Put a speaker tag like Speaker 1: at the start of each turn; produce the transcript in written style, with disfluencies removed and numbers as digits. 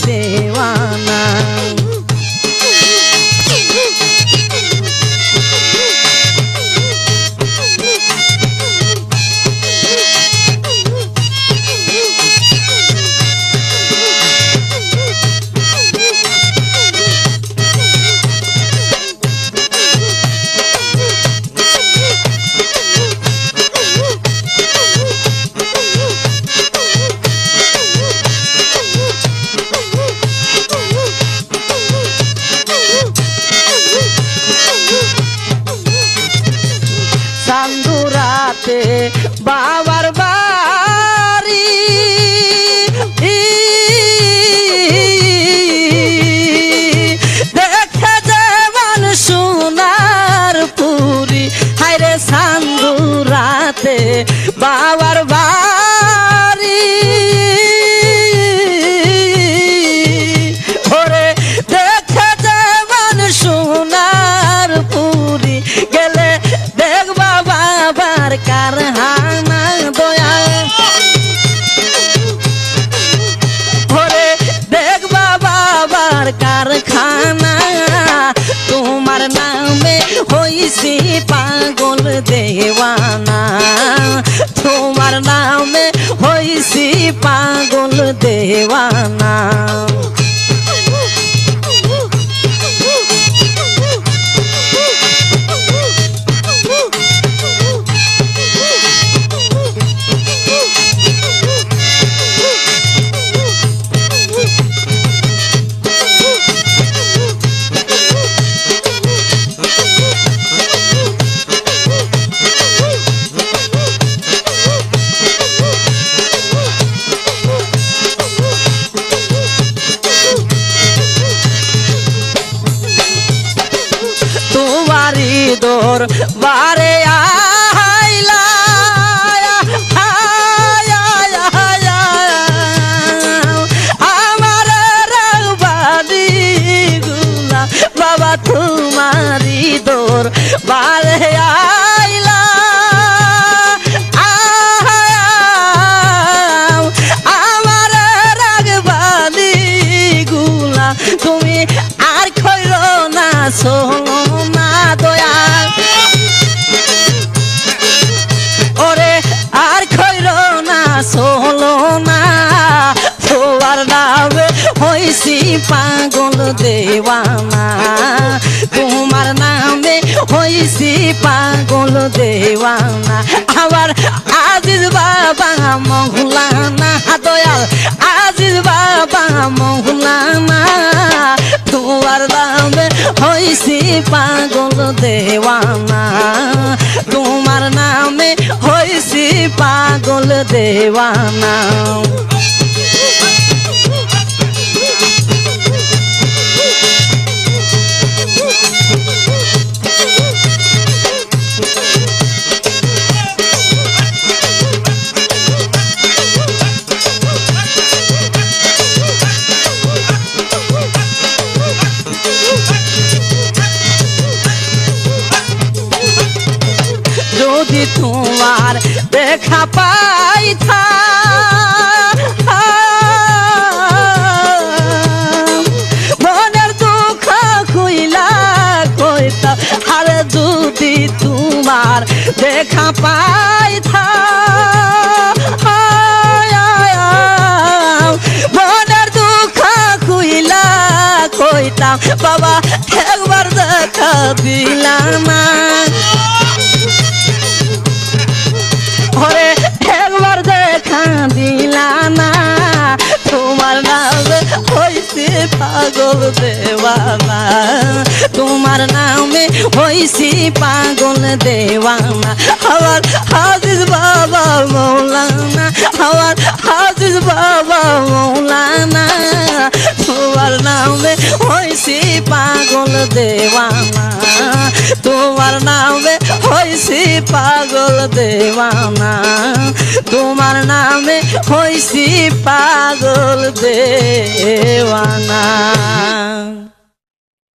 Speaker 1: দেওয়ানা। চান্দুরাতে বাবার বাড়ি দেখে যেমন সোনার পুরি, হায়রে চান্দুরাতে বাবার বাড়ি ওরে দেখে যেমন সোনার পুরি, গেলে দেখবা বাবার কারখানা দয়া ওরে দেখবা বাবার কারখানা। তোমার নামে হইছি পাগল দেওয়ানা, তোমার নামে হইছি পাগল দেওয়ানা। তোমারি দোর বারে আইলা আমার রাগবাদী গুলা বাবা, তোমারি দোর বারে আইলা আমার রাগবাদী গুলা, তুমি আর খইল না সোনা দয়া ওরে আর খইল না সোলো না। তোমার নামে হইছি পাগল দেওয়ানা, তোমার নামে হইছি পাগল দেওয়ানা। আবার আজিজ বাবা মৌলানা দয়াল, আজিজ বাবা মৌলানা, তোমার নামে হইছি পাগল দেওয়ানা, তোমার নামে হইছি পাগল দেওয়ানা। যদি তোমার দেখা পাইতা মনের দুঃখ কইলা কইতা, আরে যদি তোমার দেখা পাইতা মনের দুঃখ কইলা কইতাম, বাবা একবার দেখা দিলাম না ওরে একবার দেখা দিলা না। তোমার নামে হইছি পাগল দেওয়ানা, তোমার নামে হইছি পাগল দেওয়ানা। আমার আজিজ বাবা মৌলানা, আমার আজিজ বাবা মৌলানা, তোমার নামে হইছি পাগল দেওয়ানা, তোমার নামে হইছি পাগল দেওয়ানা, তোমার নামে হইছি পাগল দেওয়ানা।